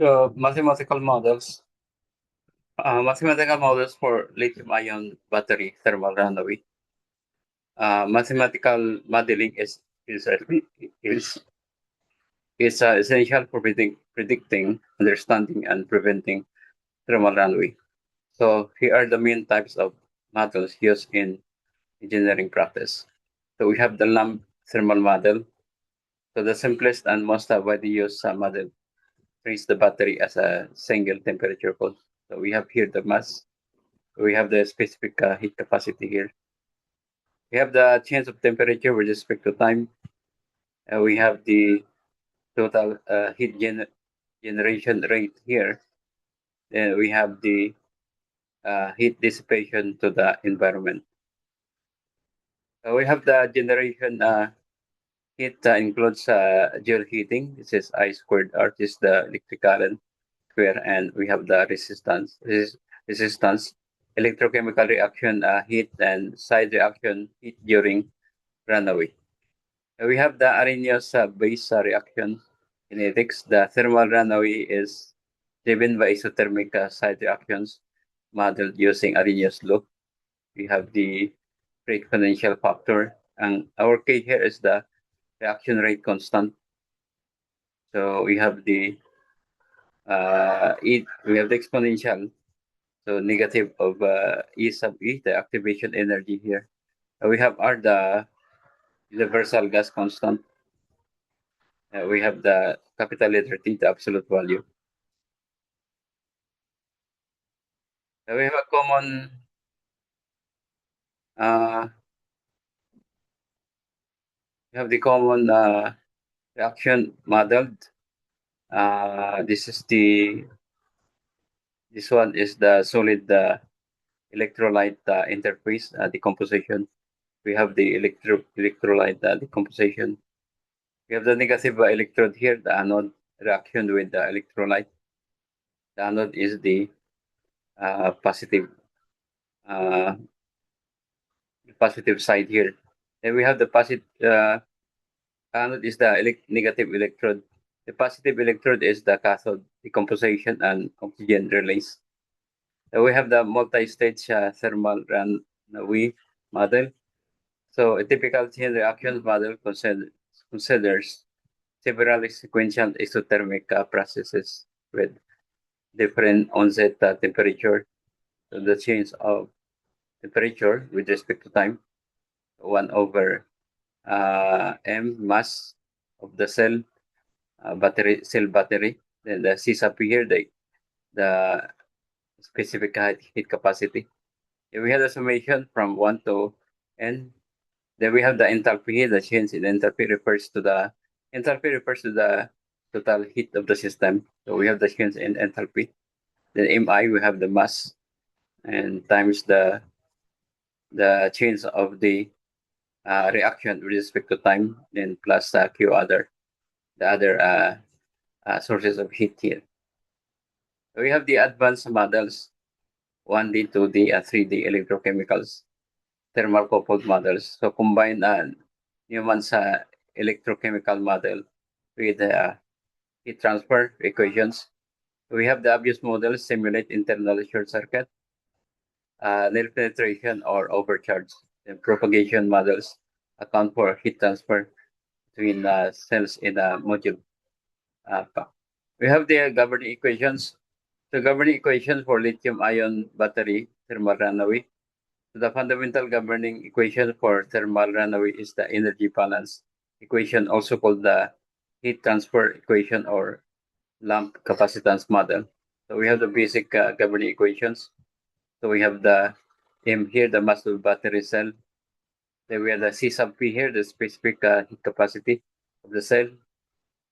So mathematical models for lithium-ion battery thermal runaway. Mathematical modeling is is essential for predicting, understanding, and preventing thermal runaway. So here are the main types of models used in engineering practice. So we have the lump thermal model. So the simplest and most widely used model treats the battery as a single temperature pulse. So we have here the mass. We have the specific heat capacity here. We have the change of temperature with respect to time. We have the total generation rate here. Then we have the heat dissipation to the environment. We have the generation heat includes joule heating. This is I squared R. This is the electric current square, and we have the resistance, electrochemical reaction heat, and side reaction heat during runaway. We have the Arrhenius base reaction kinetics. The thermal runaway is driven by isothermic side reactions modeled using Arrhenius loop. We have the pre-exponential factor, and our K here is the reaction rate constant. So we have the we have the exponential, so negative of E sub E, the activation energy here. We have R, the universal gas constant. We have the capital letter T, the absolute value. We have a common uh, we have the common reaction modeled. This is the this one is the solid electrolyte interface decomposition. We have the electrolyte decomposition. We have the negative electrode here, the anode reaction with the electrolyte. The anode is the positive uh, positive side here. Then we have the positive anode is the negative electrode. The positive electrode is the cathode decomposition and oxygen release. We have the multi-stage thermal runaway model. So a typical chain reaction model considers several sequential exothermic processes with different onset temperature. So the change of temperature with respect to time, 1 over m mass of the cell battery. Then the C sub P here, the specific heat capacity. Then we have the summation from 1 to n. Then we have the enthalpy here. The change in enthalpy refers to the total heat of the system. So we have the change in enthalpy. Then Mi, we have the mass, and times the change of the reaction with respect to time, then plus Q the other sources of heat here. So we have the advanced models, 1D, 2D, and 3D electrochemicals, thermal coupled models. So combine Newman's electrochemical model with heat transfer equations. We have the obvious models simulate internal short circuit, nil penetration or overcharge. And propagation models account for heat transfer between cells in a module pack. We have the governing equations. The governing equation for lithium-ion battery thermal runaway. So the fundamental governing equation for thermal runaway is the energy balance equation, also called the heat transfer equation or lump capacitance model. So we have the basic governing equations. So we have the M here, the mass of battery cell. Then we have the C sub P here, the specific heat capacity of the cell.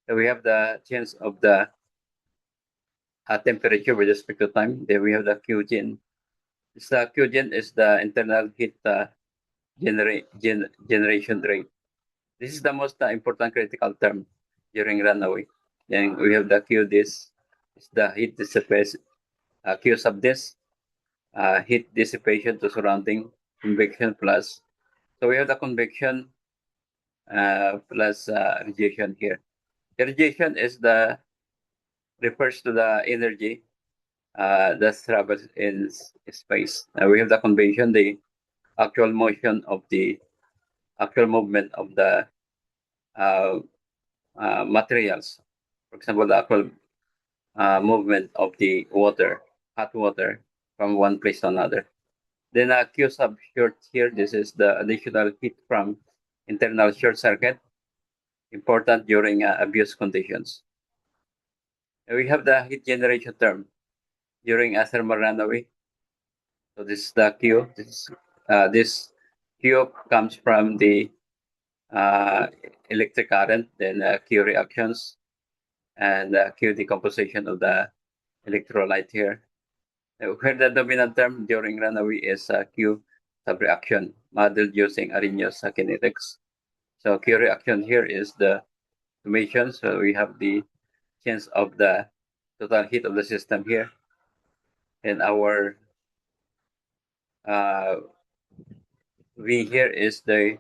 Then we have the change of the temperature with respect to time. Then we have the Qgen. The Qgen is the internal heat generation rate. This is the most important critical term during runaway. Then we have the Qdis, is the heat dissipation, Q sub this, heat dissipation to surrounding convection plus. So we have the convection plus radiation here. The radiation is the refers to the energy that travels in space. We have the convention, the actual motion of the actual movement of the uh, materials. For example, the actual movement of the water, hot water, from one place to another. Then Q sub short here, this is the additional heat from internal short circuit, important during abuse conditions. And we have the heat generation term during a thermal runaway. So this is the Q. This Q comes from the uh, electric current, then Q reactions, and Q decomposition of the electrolyte here. Where the dominant term during runaway is Q subreaction, modeled using Arrhenius kinetics. So Q reaction here is the summation. So we have the change of the total heat of the system here. And our V here is the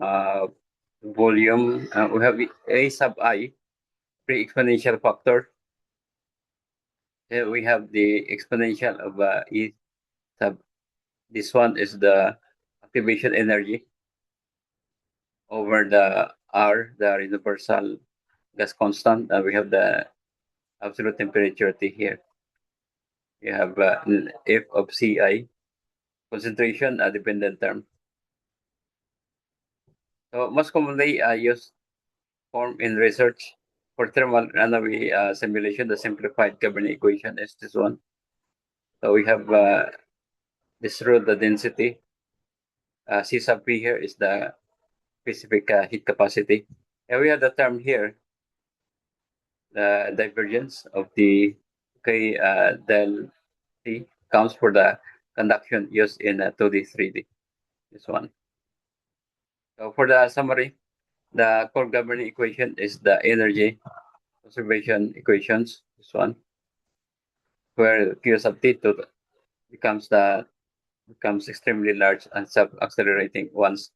uh, volume. We have A sub I, pre-exponential factor. Here we have the exponential of E sub. This one is the activation energy over the R, the universal gas constant. We have the absolute temperature T here. You have F of Ci, concentration, a dependent term. So most commonly used form in research for thermal runaway simulation, the simplified Cabernet equation is this one. So we have this rho, the density. C sub P here is the specific heat capacity. And we have the term here, the divergence of the K del T counts for the conduction used in 2D, 3D. This one. So for the summary, the core governing equation is the energy conservation equations. This one, where Q sub T2 becomes extremely large and sub-accelerating once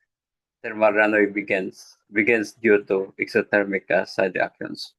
thermal runaway begins due to exothermic side reactions.